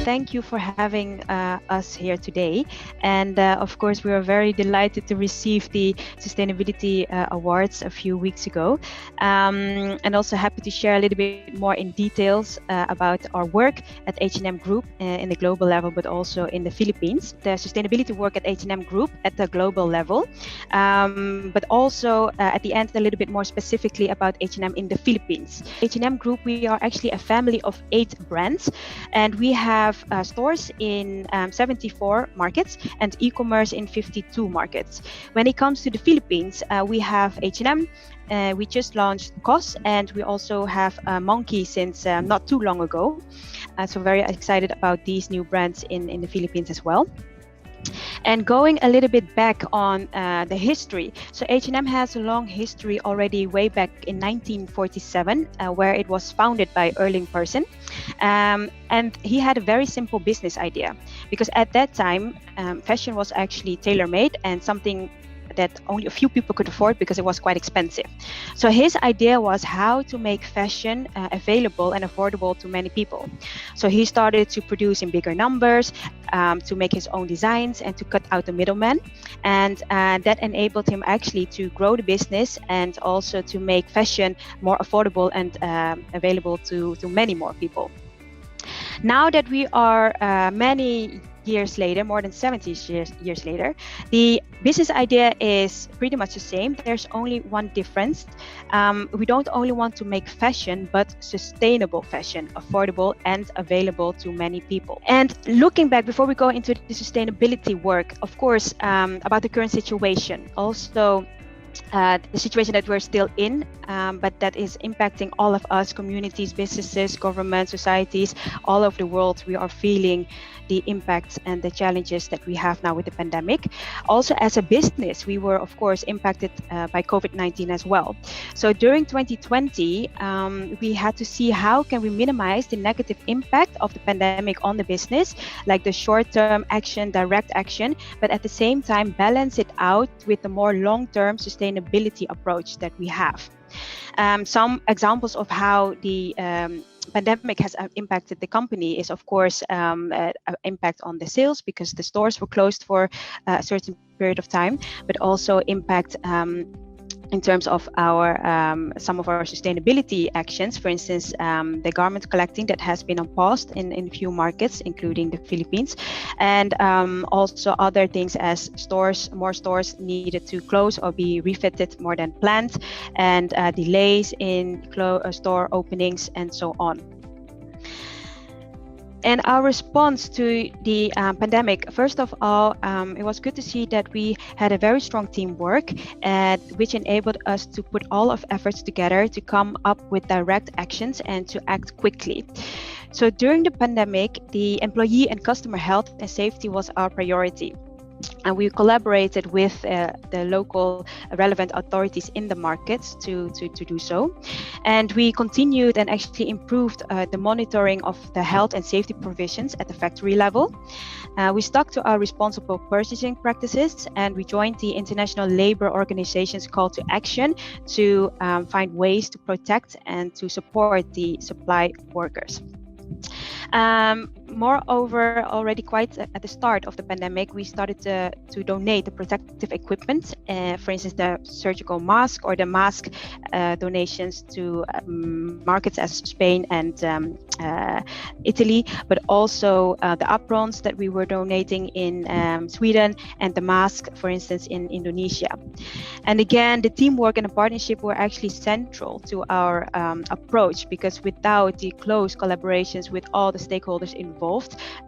thank you for having us here today. And of course, we are very delighted to receive the Sustainability Awards a few weeks ago. And also happy to share a little bit more in details about our work at H&M Group in the global level, but also in the Philippines. The sustainability work at H&M Group at the global level, but also at the end a little bit more specifically about H&M in the Philippines. H&M Group, we are actually a family of 8 brands, and we have stores in 74 markets and e-commerce in 52 markets. When it comes to the Philippines, we have H&M. We just launched COS, and we also have Monkey since not too long ago. So very excited about these new brands in the Philippines as well. And going a little bit back on the history. So H&M has a long history already way back in 1947, where it was founded by Erling Persson. And he had a very simple business idea, because at that time, fashion was actually tailor-made and something that only a few people could afford because it was quite expensive. So his idea was how to make fashion available and affordable to many people. So he started to produce in bigger numbers, to make his own designs and to cut out the middleman. And that enabled him actually to grow the business and also to make fashion more affordable and available to many more people. Now that we are many years later, more than 70 years later, the business idea is pretty much the same. There's only one difference. We don't only want to make fashion, but sustainable fashion, affordable and available to many people. And looking back, before we go into the sustainability work, of course, about the current situation, also the situation that we're still in, but that is impacting all of us, communities, businesses, governments, societies, all over the world. We are feeling the impacts and the challenges that we have now with the pandemic. Also, as a business, we were, of course, impacted by COVID-19 as well. So during 2020, we had to see how can we minimize the negative impact of the pandemic on the business, like the short-term action, direct action, but at the same time balance it out with the more long-term sustainability approach that we have. Some examples of how the pandemic has impacted the company is, of course, impact on the sales because the stores were closed for a certain period of time, but also impact in terms of our some of our sustainability actions. For instance, the garment collecting that has been on pause in a few markets, including the Philippines, and also other things as more stores needed to close or be refitted more than planned, and delays in store openings and so on. And our response to the pandemic, first of all, it was good to see that we had a very strong teamwork, which enabled us to put all of efforts together to come up with direct actions and to act quickly. So during the pandemic, the employee and customer health and safety was our priority. And we collaborated with the local relevant authorities in the markets to do so. And we continued and actually improved the monitoring of the health and safety provisions at the factory level. We stuck to our responsible purchasing practices, and we joined the International Labour Organization's call to action to find ways to protect and to support the supply workers. Moreover, already quite at the start of the pandemic, we started to donate the protective equipment, for instance, the surgical mask or the mask donations to markets as Spain and Italy, but also the aprons that we were donating in Sweden and the mask, for instance, in Indonesia. And again, the teamwork and the partnership were actually central to our approach, because without the close collaborations with all the stakeholders involved,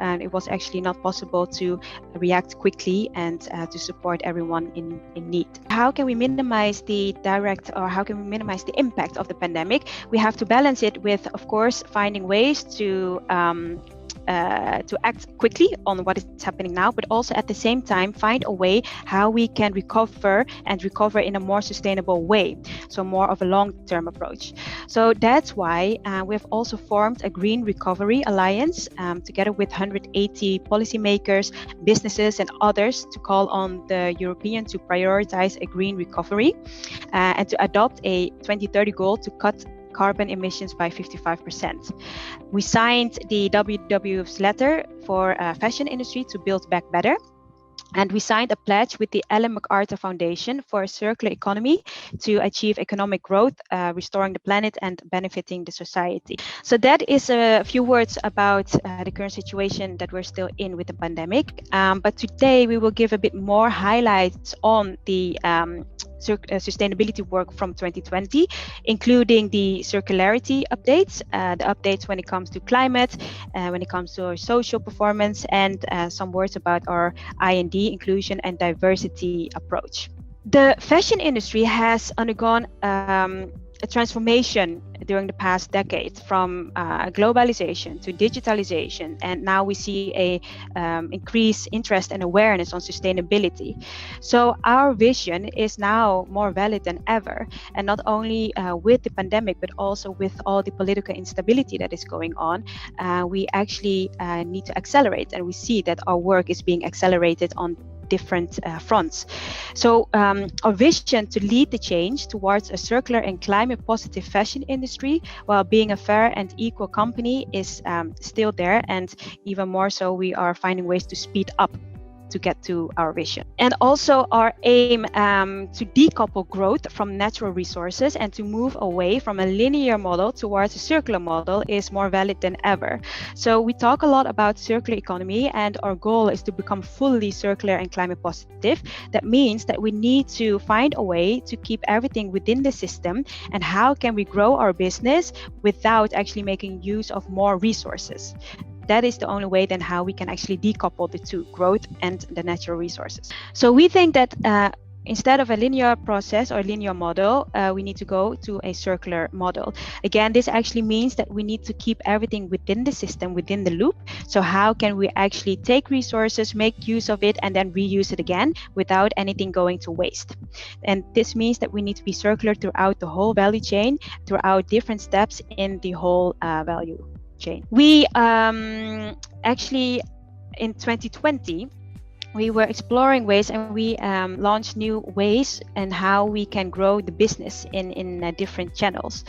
and it was actually not possible to react quickly and to support everyone in need. How can we minimize the direct, or how can we minimize the impact of the pandemic? We have to balance it with, of course, finding ways to act quickly on what is happening now, but also at the same time find a way how we can recover in a more sustainable way. So more of a long-term approach. So that's why we've also formed a Green Recovery Alliance together with 180 policymakers, businesses and others to call on the European to prioritize a green recovery and to adopt a 2030 goal to cut carbon emissions by 55%. We signed the WWF's letter for fashion industry to build back better. And we signed a pledge with the Ellen MacArthur Foundation for a circular economy to achieve economic growth, restoring the planet and benefiting the society. So that is a few words about the current situation that we're still in with the pandemic. But today we will give a bit more highlights on the sustainability work from 2020, including the circularity updates, the updates when it comes to climate, when it comes to our social performance, and some words about our I&D, inclusion and diversity approach. The fashion industry has undergone a transformation during the past decade, from globalization to digitalization, and now we see a increased interest and awareness on sustainability. So our vision is now more valid than ever, and not only with the pandemic but also with all the political instability that is going on, we actually need to accelerate, and we see that our work is being accelerated on different fronts. So our vision to lead the change towards a circular and climate positive fashion industry while being a fair and equal company is still there, and even more so we are finding ways to speed up to get to our vision. And also our aim to decouple growth from natural resources and to move away from a linear model towards a circular model is more valid than ever. So we talk a lot about circular economy, and our goal is to become fully circular and climate positive. That means that we need to find a way to keep everything within the system, and how can we grow our business without actually making use of more resources. That is the only way then how we can actually decouple the two, growth and the natural resources. So we think that instead of a linear process or linear model, we need to go to a circular model. Again, this actually means that we need to keep everything within the system, within the loop. So how can we actually take resources, make use of it, and then reuse it again without anything going to waste? And this means that we need to be circular throughout the whole value chain, throughout different steps in the whole value chain. We actually in 2020 we were exploring ways, and we launched new ways and how we can grow the business in different channels.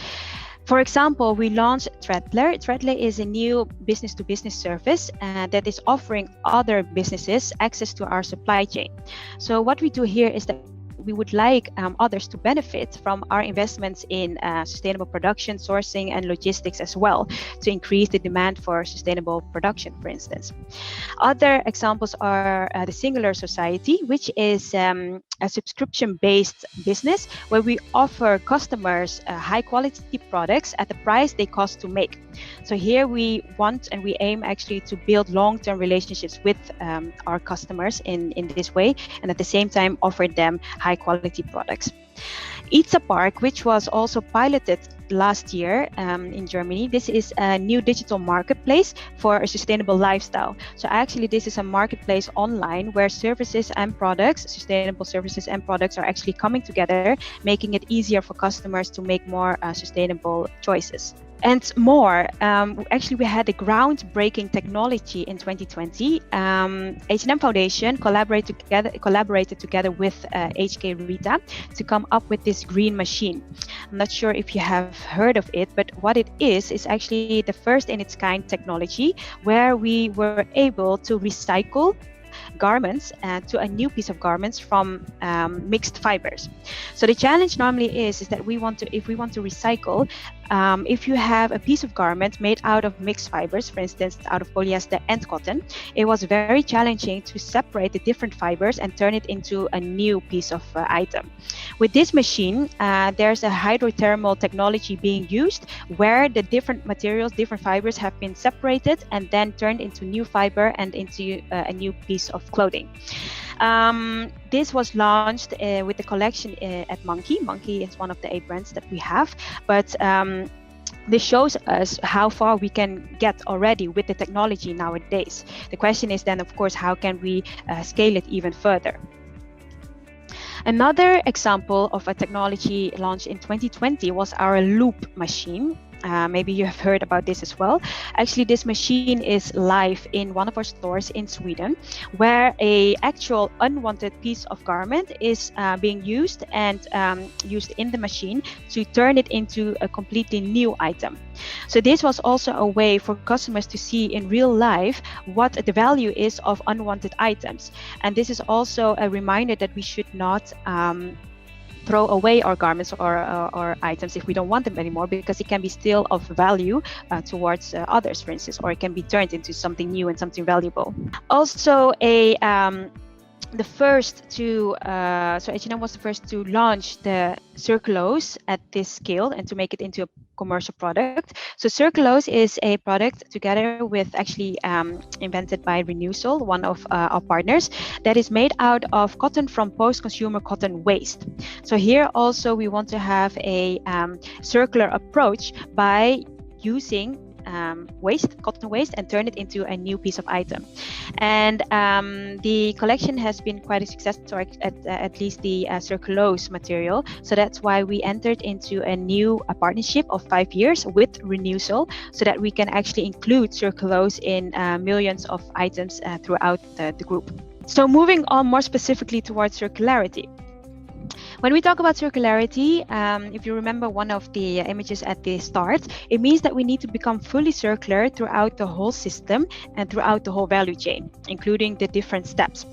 For example, we launched Threadler. Threadler is a new business-to-business service that is offering other businesses access to our supply chain. So what we do here is that we would like others to benefit from our investments in sustainable production, sourcing, and logistics as well, to increase the demand for sustainable production, for instance. Other examples are the Singular Society, which is a subscription-based business where we offer customers high-quality products at the price they cost to make. So here we want and we aim actually to build long-term relationships with our customers in this way, and at the same time offer them high-quality products. Itza Park, which was also piloted last year in Germany. This is a new digital marketplace for a sustainable lifestyle. So actually this is a marketplace online where services and products, sustainable services and products, are actually coming together, making it easier for customers to make more sustainable choices. And more. Actually, we had a groundbreaking technology in 2020. H&M Foundation collaborated together with HK Rita to come up with this green machine. I'm not sure if you have heard of it, but what it is actually the first in its kind technology where we were able to recycle garments to a new piece of garments from mixed fibers. So the challenge normally is that if we want to recycle, if you have a piece of garment made out of mixed fibers, for instance, out of polyester and cotton, it was very challenging to separate the different fibers and turn it into a new piece of item. With this machine, there's a hydrothermal technology being used where the different materials, different fibers have been separated and then turned into new fiber and into a new piece of clothing. This was launched with the collection at Monkey. Monkey is one of the 8 brands that we have, but this shows us how far we can get already with the technology nowadays. The question is then, of course, how can we scale it even further? Another example of a technology launched in 2020 was our loop machine. Maybe you have heard about this as well. Actually, this machine is live in one of our stores in Sweden, where a actual unwanted piece of garment is being used and used in the machine to turn it into a completely new item. So this was also a way for customers to see in real life what the value is of unwanted items. And this is also a reminder that we should not throw away our garments or items if we don't want them anymore, because it can be still of value towards others, for instance, or it can be turned into something new and something valuable. Also, the first to so H&M was the first to launch the Circulose at this scale and to make it into a commercial product. So Circulose is a product together with actually invented by Renewsol, one of our partners, that is made out of cotton from post-consumer cotton waste. So here also we want to have a circular approach by using cotton waste, and turn it into a new piece of item. And the collection has been quite a success, or at least the Circulose material. So that's why we entered into a new partnership of 5 years with Renewsol, so that we can actually include Circulose in millions of items throughout the group. So moving on more specifically towards circularity. When we talk about circularity, if you remember one of the images at the start, it means that we need to become fully circular throughout the whole system and throughout the whole value chain, including the different steps.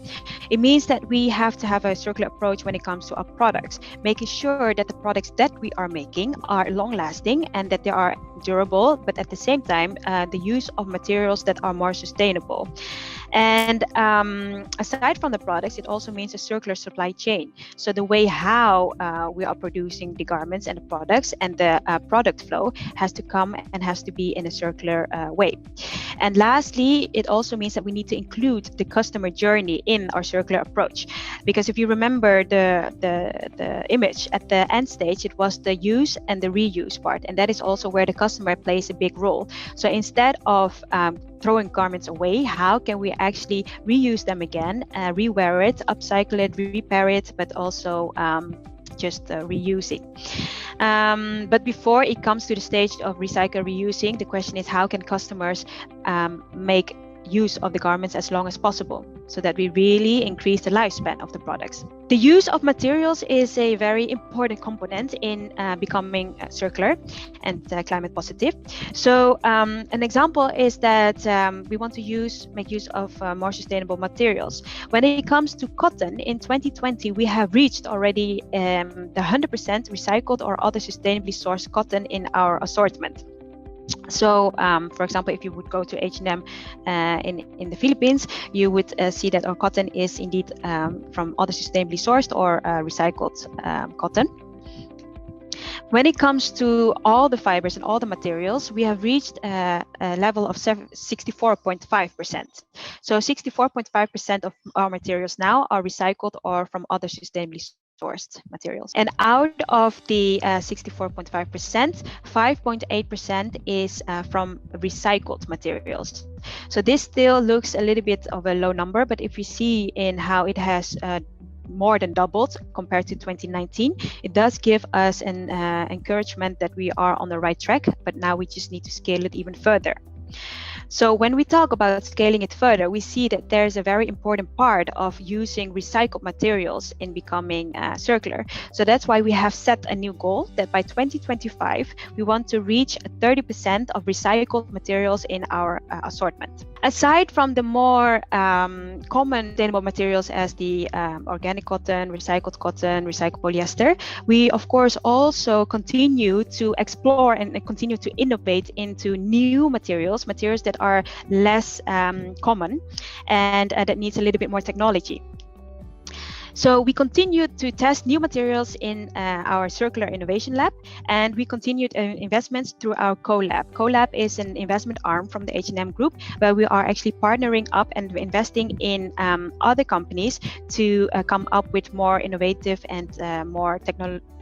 It means that we have to have a circular approach when it comes to our products, making sure that the products that we are making are long-lasting and that they are durable, but at the same time, the use of materials that are more sustainable. And aside from the products, it also means a circular supply chain. So the way how we are producing the garments and the products and the product flow has to come and has to be in a circular way. And lastly, it also means that we need to include the customer journey in our circular approach. Because if you remember the image at the end stage, it was the use and the reuse part. And that is also where the customer plays a big role. So instead of throwing garments away, how can we actually reuse them again, rewear it, upcycle it, repair it, but also just reusing. But before it comes to the stage of recycle reusing, the question is how can customers make use of the garments as long as possible, so that we really increase the lifespan of the products. The use of materials is a very important component in becoming circular and climate positive. So an example is that we want to make use of more sustainable materials. When it comes to cotton, in 2020 we have reached already the 100% recycled or other sustainably sourced cotton in our assortment. So, for example, if you would go to H&M in the Philippines, you would see that our cotton is indeed from other sustainably sourced or recycled cotton. When it comes to all the fibers and all the materials, we have reached a level of 64.5%. So 64.5% of our materials now are recycled or from other sustainably sourced materials. And out of the 64.5%, 5.8% is from recycled materials. So this still looks a little bit of a low number, but if you see in how it has more than doubled compared to 2019, it does give us an encouragement that we are on the right track, but now we just need to scale it even further. So when we talk about scaling it further, we see that there's a very important part of using recycled materials in becoming circular. So that's why we have set a new goal that by 2025, we want to reach 30% of recycled materials in our assortment. Aside from the more common sustainable materials as the organic cotton, recycled polyester, we of course also continue to explore and continue to innovate into new materials that are less common and that needs a little bit more technology. So we continued to test new materials in our Circular Innovation Lab, and we continued investments through our CoLab. CoLab is an investment arm from the H&M Group, where we are actually partnering up and investing in other companies to come up with more innovative and more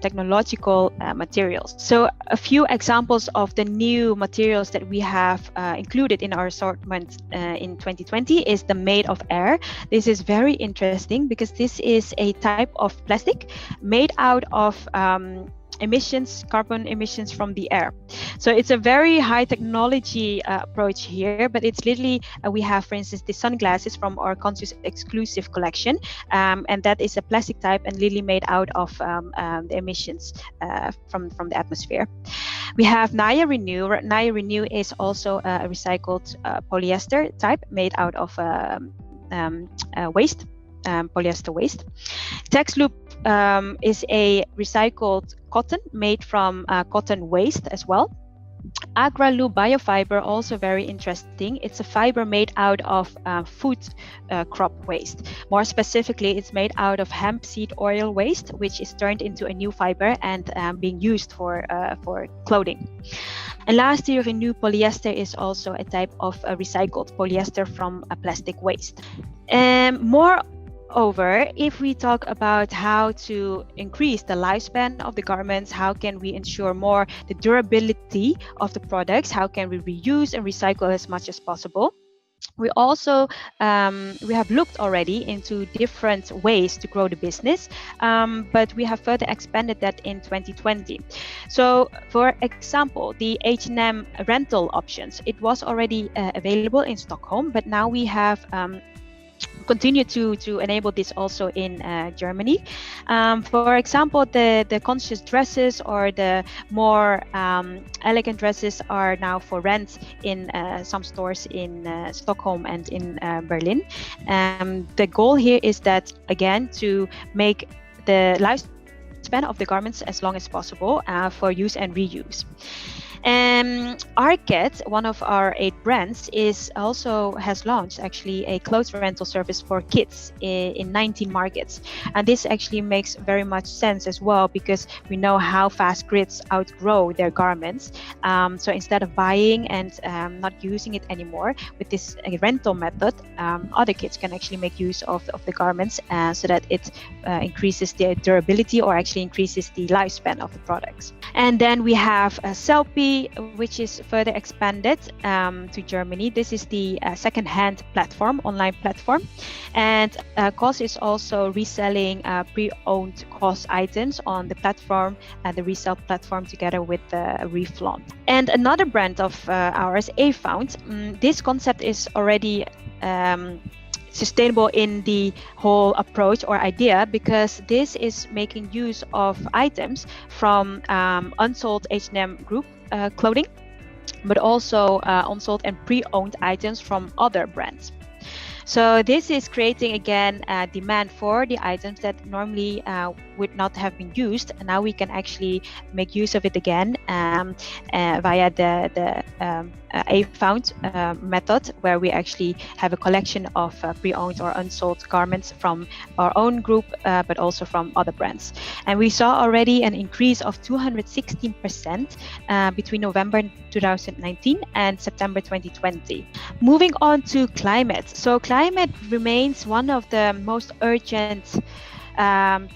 technological materials. So a few examples of the new materials that we have included in our assortment in 2020 is the Made of Air. This is very interesting because this is a type of plastic made out of carbon emissions from the air. So it's a very high technology approach here, but it's literally, we have, for instance, the sunglasses from our Conscious exclusive collection, and that is a plastic type and literally made out of the emissions from the atmosphere. We have Naya Renew. Naya Renew is also a recycled polyester type made out of waste, polyester waste. TextLoop is a recycled cotton made from cotton waste as well. AgraLoop biofiber, also very interesting. It's a fiber made out of food crop waste. More specifically, it's made out of hemp seed oil waste, which is turned into a new fiber and being used for clothing. And lastly, Renew polyester is also a type of recycled polyester from plastic waste. Moreover, if we talk about how to increase the lifespan of the garments, how can we ensure more the durability of the products, how can we reuse and recycle as much as possible? We also we have looked already into different ways to grow the business, but we have further expanded that in 2020. So, for example, the H&M rental options, it was already available in Stockholm, but now we have continue to enable this also in Germany. For example, the conscious dresses or the more elegant dresses are now for rent in some stores in Stockholm and in Berlin. The goal here is that, again, to make the lifespan of the garments as long as possible for use and reuse. Arket, one of our 8 brands, has launched actually a clothes rental service for kids in 19 markets, and this actually makes very much sense as well, because we know how fast kids outgrow their garments. So instead of buying and not using it anymore, with this rental method, other kids can actually make use of the garments so that it increases the durability or actually increases the lifespan of the products. And then we have Selfie, which is further expanded to Germany. This is the second-hand platform, online platform, and COS is also reselling pre-owned COS items on the platform, the resale platform, together with Reflaunt. And another brand of ours, A-Found, this concept is already sustainable in the whole approach or idea, because this is making use of items from unsold H&M Group clothing, but also unsold and pre-owned items from other brands. So this is creating, again, demand for the items that normally would not have been used, and now we can actually make use of it again via the A-Found method, where we actually have a collection of pre-owned or unsold garments from our own group, but also from other brands. And we saw already an increase of 216% between November 2019 and September 2020. Moving on to climate. So climate remains one of the most urgent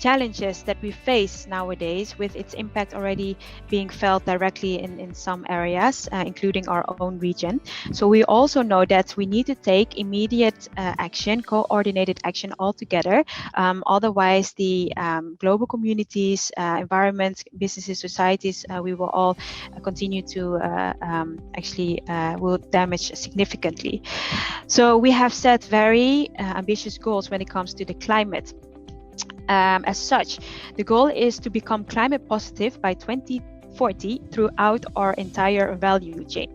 challenges that we face nowadays, with its impact already being felt directly in some areas, including our own region. So we also know that we need to take immediate action, coordinated action altogether. Otherwise, the global communities, environment, businesses, societies, we will all continue to will damage significantly. So we have set very ambitious goals when it comes to the climate. As such, the goal is to become climate positive by 2040 throughout our entire value chain.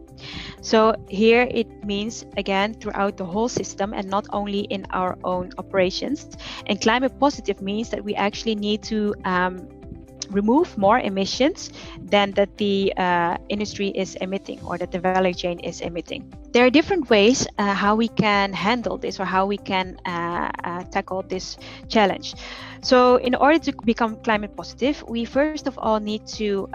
So here it means, again, throughout the whole system and not only in our own operations. And climate positive means that we actually need to remove more emissions than that the industry is emitting, or that the value chain is emitting. There are different ways how we can handle this, or how we can tackle this challenge. So in order to become climate positive, we first of all need to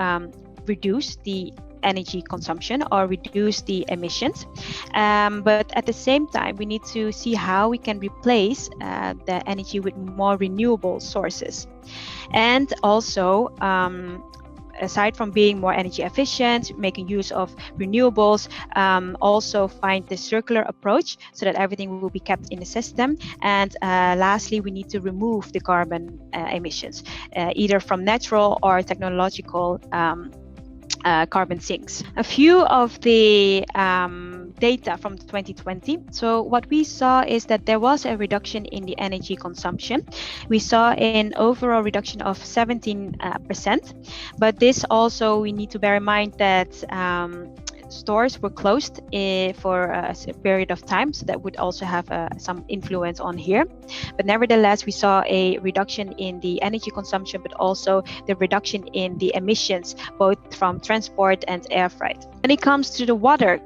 reduce the energy consumption or reduce the emissions, but at the same time we need to see how we can replace the energy with more renewable sources. And also, aside from being more energy efficient, making use of renewables, also find the circular approach so that everything will be kept in the system. And lastly, we need to remove the carbon emissions, either from natural or technological carbon sinks. A few of the data from 2020. So what we saw is that there was a reduction in the energy consumption. We saw an overall reduction of 17%, but this also we need to bear in mind that stores were closed for a period of time, so that would also have some influence on here. But nevertheless, we saw a reduction in the energy consumption, but also the reduction in the emissions, both from transport and air freight. When it comes to the water,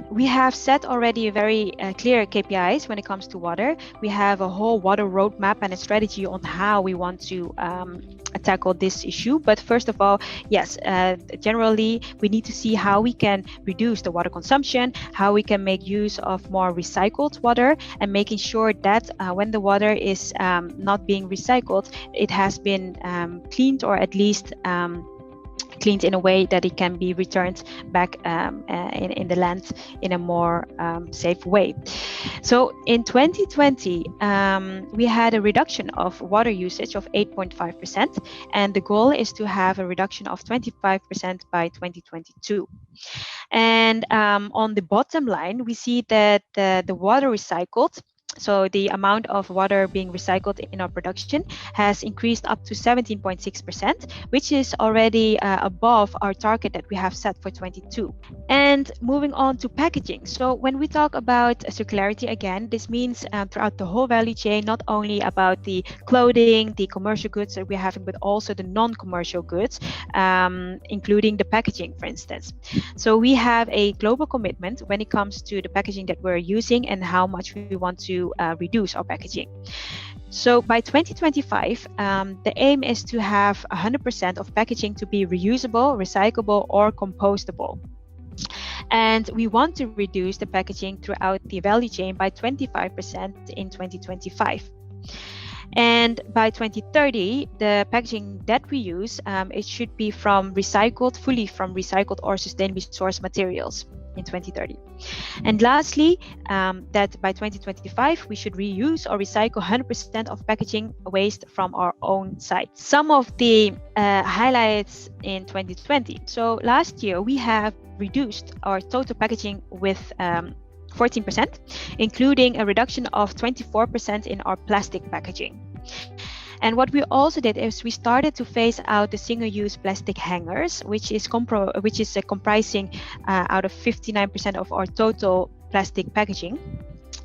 we have set already very clear KPIs when it comes to water. We have a whole water roadmap and a strategy on how we want to tackle this issue. But first of all, yes, generally we need to see how we can reduce the water consumption, how we can make use of more recycled water, and making sure that when the water is not being recycled, it has been cleaned, or at least cleaned in a way that it can be returned back in the land in a more safe way. So in 2020, we had a reduction of water usage of 8.5%, and the goal is to have a reduction of 25% by 2022. And on the bottom line, we see that the water recycled, so the amount of water being recycled in our production, has increased up to 17.6%, which is already above our target that we have set for 22. And moving on to packaging. So when we talk about circularity, again, this means throughout the whole value chain, not only about the clothing, the commercial goods that we're having, but also the non-commercial goods, including the packaging, for instance. So we have a global commitment when it comes to the packaging that we're using and how much we want to reduce our packaging. So by 2025, the aim is to have 100% of packaging to be reusable, recyclable, or compostable. And we want to reduce the packaging throughout the value chain by 25% in 2025. And by 2030, the packaging that we use, it should be fully from recycled or sustainably sourced materials in 2030. And lastly, that by 2025, we should reuse or recycle 100% of packaging waste from our own site. Some of the highlights in 2020. So last year, we have reduced our total packaging with 14%, including a reduction of 24% in our plastic packaging. And what we also did is we started to phase out the single-use plastic hangers, which is comprising out of 59% of our total plastic packaging.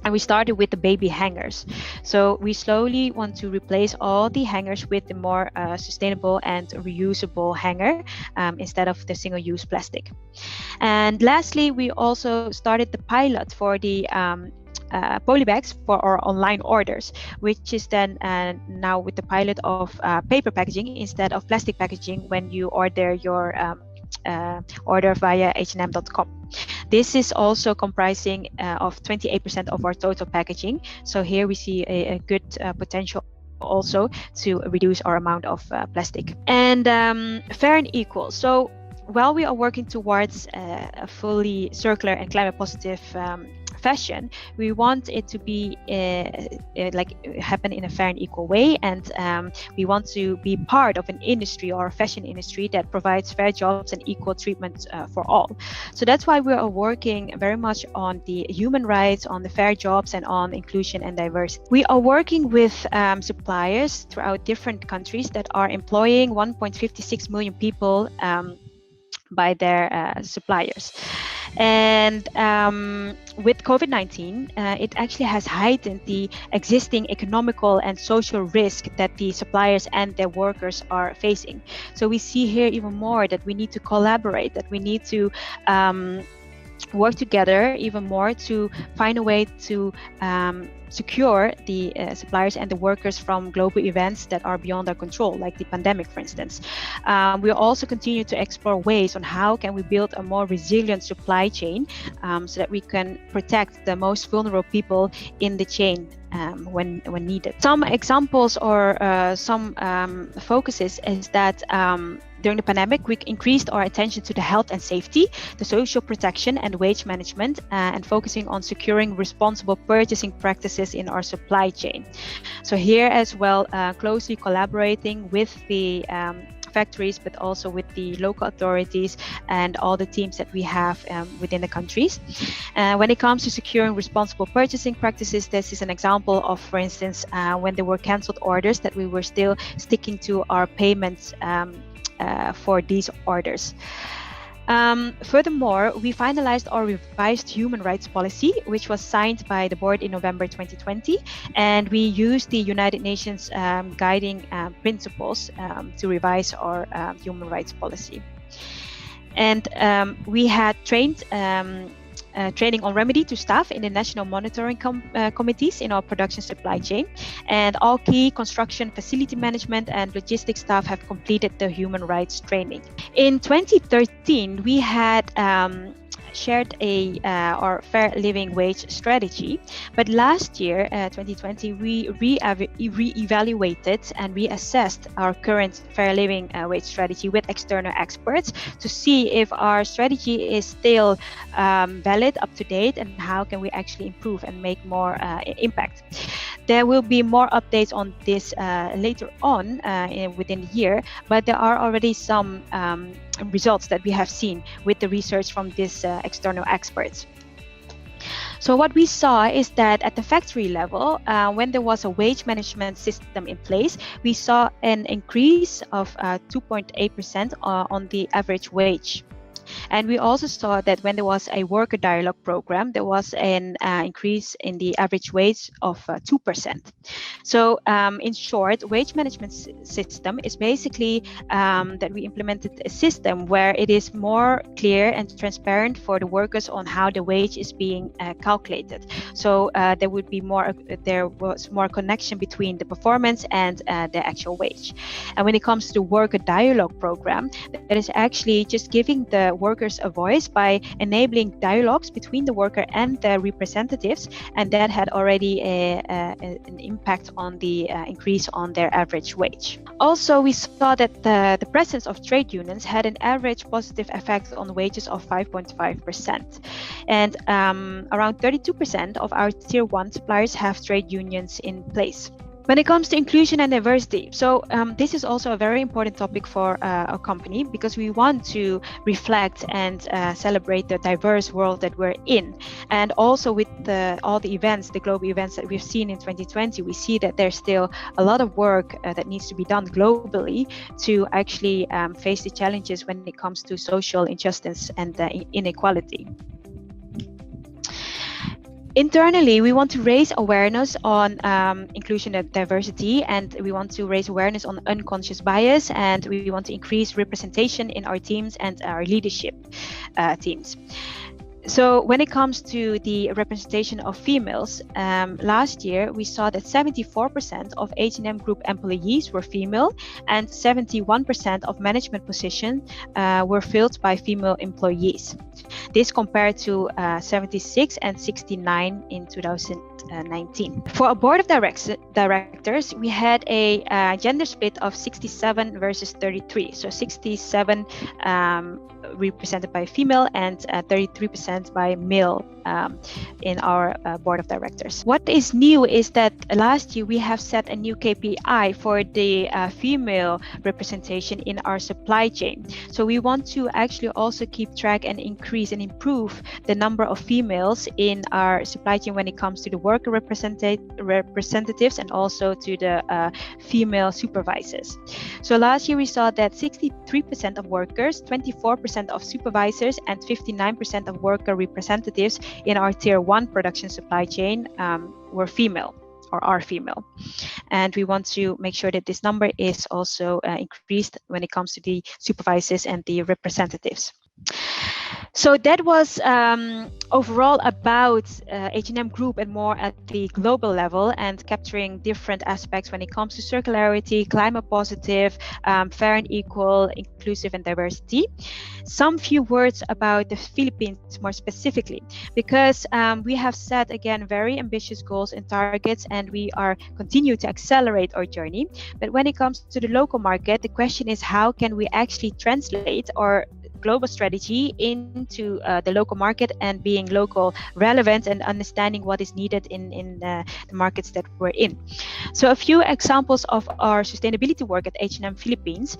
And we started with the baby hangers. So we slowly want to replace all the hangers with the more sustainable and reusable hanger instead of the single-use plastic. And lastly, we also started the pilot for the polybags for our online orders, which is then now with the pilot of paper packaging instead of plastic packaging when you order your order via H&M.com. This is also comprising of 28% of our total packaging. So here we see a good potential also to reduce our amount of plastic. And fair and equal. So while we are working towards a fully circular and climate positive fashion, we want it to be happen in a fair and equal way, and we want to be part of an industry or a fashion industry that provides fair jobs and equal treatment for all. So that's why we are working very much on the human rights, on the fair jobs, and on inclusion and diversity. We are working with suppliers throughout different countries that are employing 1.56 million people by their suppliers. And with COVID-19, it actually has heightened the existing economical and social risk that the suppliers and their workers are facing. So we see here even more that we need to collaborate, that we need to work together even more to find a way to secure the suppliers and the workers from global events that are beyond our control, like the pandemic, for instance. We'll also continue to explore ways on how can we build a more resilient supply chain so that we can protect the most vulnerable people in the chain when needed. Some examples or some focuses is that during the pandemic, we increased our attention to the health and safety, the social protection and wage management, and focusing on securing responsible purchasing practices in our supply chain. So here as well, closely collaborating with the factories, but also with the local authorities and all the teams that we have within the countries. When it comes to securing responsible purchasing practices, this is an example of, for instance, when there were cancelled orders, that we were still sticking to our payments for these orders. Furthermore, we finalized our revised human rights policy, which was signed by the board in November 2020, and we used the United Nations guiding principles to revise our human rights policy. And we had training on remedy to staff in the national monitoring committees in our production supply chain, and all key construction, facility management and logistics staff have completed the human rights training. In 2013, we had shared our fair living wage strategy, but last year, 2020, we re-evaluated and reassessed our current fair living wage strategy with external experts to see if our strategy is still valid, up to date, and how can we actually improve and make more impact. There will be more updates on this later on within the year, but there are already some results that we have seen with the research from these external experts. So what we saw is that at the factory level, when there was a wage management system in place, we saw an increase of 2.8% on the average wage. And we also saw that when there was a worker dialogue program, there was an increase in the average wage of 2%. So in short, wage management system is basically that we implemented a system where it is more clear and transparent for the workers on how the wage is being calculated. So there was more connection between the performance and the actual wage. And when it comes to the worker dialogue program, that is actually just giving the workers a voice by enabling dialogues between the worker and the representatives, and that had already an impact on the increase on their average wage. Also, we saw that the presence of trade unions had an average positive effect on wages of 5.5%, and around 32% of our tier 1 suppliers have trade unions in place. When it comes to inclusion and diversity, so this is also a very important topic for our company, because we want to reflect and celebrate the diverse world that we're in. And also with all the events, the global events that we've seen in 2020, we see that there's still a lot of work that needs to be done globally to actually face the challenges when it comes to social injustice and inequality. Internally, we want to raise awareness on inclusion and diversity, and we want to raise awareness on unconscious bias, and we want to increase representation in our teams and our leadership teams. So when it comes to the representation of females, last year we saw that 74% of H&M Group employees were female, and 71% of management positions were filled by female employees. This compared to 76 and 69 in 2019. For our board of directors, we had a gender split of 67 versus 33. So 67 represented by female and 33% by male in our board of directors. What is new is that last year we have set a new KPI for the female representation in our supply chain. So we want to actually also keep track and increase and improve the number of females in our supply chain when it comes to the worker representatives and also to the female supervisors. So last year we saw that 63% of workers, 24% of supervisors and 59% of worker representatives in our tier 1 production supply chain were female or are female. And we want to make sure that this number is also increased when it comes to the supervisors and the representatives. So that was overall about H&M Group and more at the global level, and capturing different aspects when it comes to circularity, climate positive, fair and equal, inclusive and diversity. Some few words about the Philippines more specifically, because we have set again very ambitious goals and targets, and we are continue to accelerate our journey. But when it comes to the local market, the question is how can we actually translate or global strategy into the local market and being local relevant and understanding what is needed in the markets that we're in. So a few examples of our sustainability work at H&M Philippines.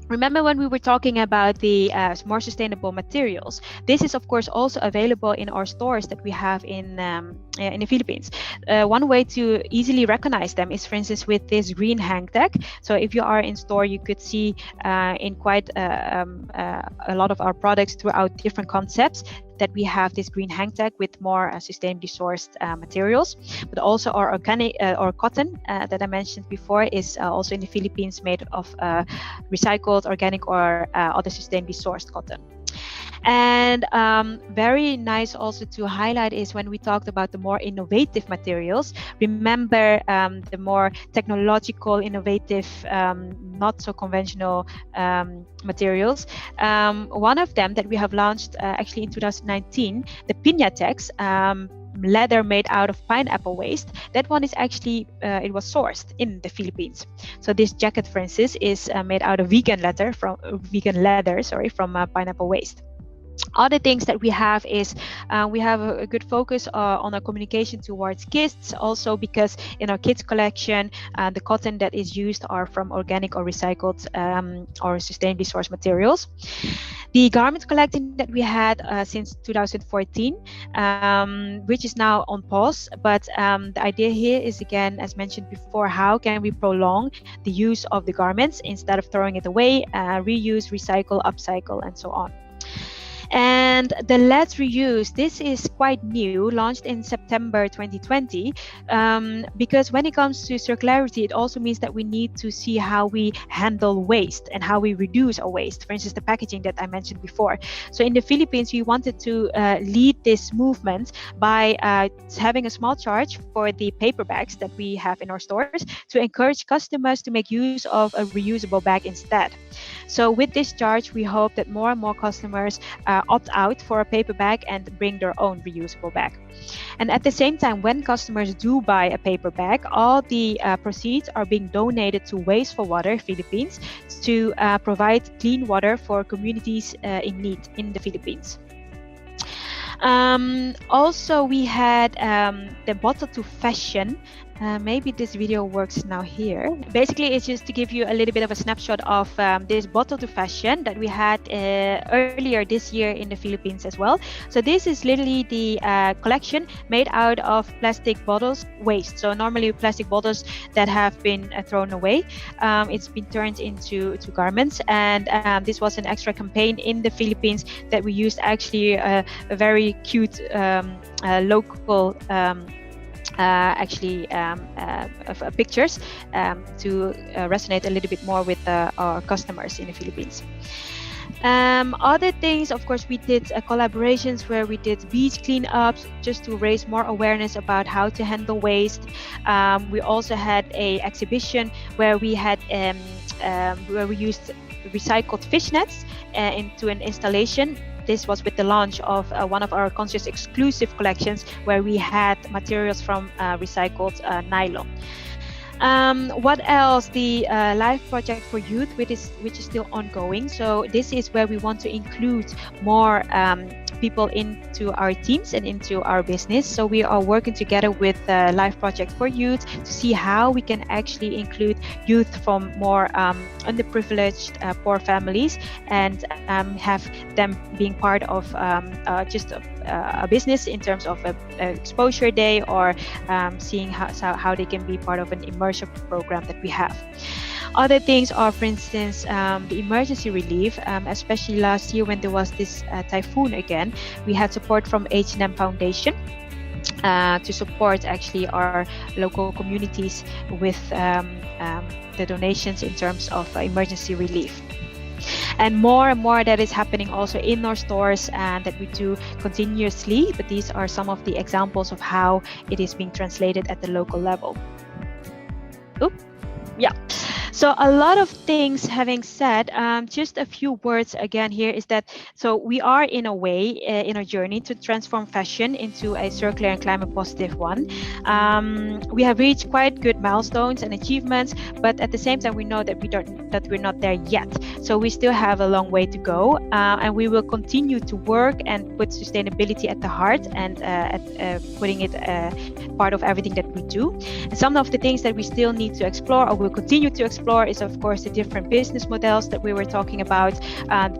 Remember when we were talking about the more sustainable materials? This is of course also available in our stores that we have in the Philippines. One way to easily recognize them is, for instance, with this green hang tag. So if you are in store, you could see in quite a lot of our products throughout different concepts that we have this green hang tag with more sustainably sourced materials. But also our organic or cotton that I mentioned before is also in the Philippines made of recycled, organic, or other sustainably sourced cotton. And very nice also to highlight is when we talked about the more innovative materials. Remember the more technological, innovative, not so conventional materials. One of them that we have launched actually in 2019, the Piñatex, leather made out of pineapple waste. That one is actually it was sourced in the Philippines. So this jacket, for instance, is made out of vegan leather from pineapple waste. Other things that we have is we have a good focus on our communication towards kids, also because in our kids collection the cotton that is used are from organic or recycled or sustainably sourced materials. The garment collecting that we had since 2014, which is now on pause, but the idea here is, again, as mentioned before, how can we prolong the use of the garments instead of throwing it away, reuse, recycle, upcycle, and so on. And the Let's Reuse, this is quite new, launched in September 2020, because when it comes to circularity, it also means that we need to see how we handle waste and how we reduce our waste. For instance, the packaging that I mentioned before. So in the Philippines, we wanted to lead this movement by having a small charge for the paper bags that we have in our stores to encourage customers to make use of a reusable bag instead. So with this charge, we hope that more and more customers opt out for a paper bag and bring their own reusable bag. And at the same time, when customers do buy a paper bag, all the proceeds are being donated to Waste for Water Philippines to provide clean water for communities in need in the Philippines. Also, we had the Bottle to Fashion. Maybe this video works now here. Basically, it's just to give you a little bit of a snapshot of this Bottle to Fashion that we had earlier this year in the Philippines as well. So this is literally the collection made out of plastic bottles waste. So normally plastic bottles that have been thrown away, it's been turned into garments. And this was an extra campaign in the Philippines that we used actually a very cute local pictures to resonate a little bit more with our customers in the Philippines. Other things, of course, we did collaborations where we did beach cleanups just to raise more awareness about how to handle waste. We also had a exhibition where we had where we used recycled fish nets into an installation. This was with the launch of one of our conscious exclusive collections where we had materials from recycled nylon. What else? The Life Project for Youth, which is still ongoing. So this is where we want to include more people into our teams and into our business. So we are working together with Life Project for Youth to see how we can actually include youth from more underprivileged poor families and have them being part of just a business in terms of an exposure day or seeing how they can be part of an immersion program that we have. Other things are, for instance, the emergency relief, especially last year when there was this typhoon again. We had support from H&M Foundation to support actually our local communities with the donations in terms of emergency relief. And more that is happening also in our stores and that we do continuously, but these are some of the examples of how it is being translated at the local level. So So a lot of things having said, just a few words again here is that, so we are in a way in a journey to transform fashion into a circular and climate positive one. We have reached quite good milestones and achievements, but at the same time we know that we're not there yet. So we still have a long way to go, and we will continue to work and put sustainability at the heart and putting it part of everything that we do. And some of the things that we still need to explore or will continue to explore is, of course, the different business models that we were talking about,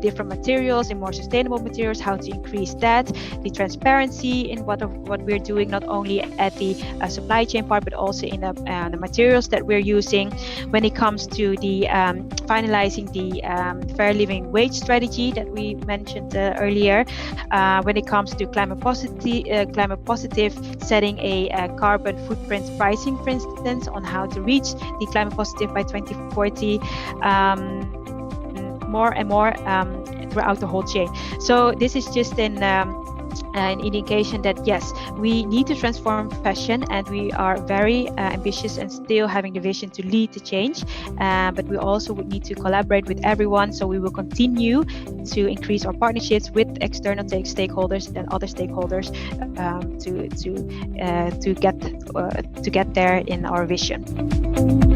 different materials and more sustainable materials, how to increase that, the transparency in what we're doing, not only at the supply chain part, but also in the materials that we're using. When it comes to the finalizing the fair living wage strategy that we mentioned earlier, when it comes to climate positive, setting a carbon footprint pricing, for instance, on how to reach the climate positive by 2040, more and more throughout the whole chain. So this is just an indication that yes, we need to transform fashion, and we are very ambitious and still having the vision to lead the change, but we also would need to collaborate with everyone. So we will continue to increase our partnerships with external stakeholders and other stakeholders to get there in our vision.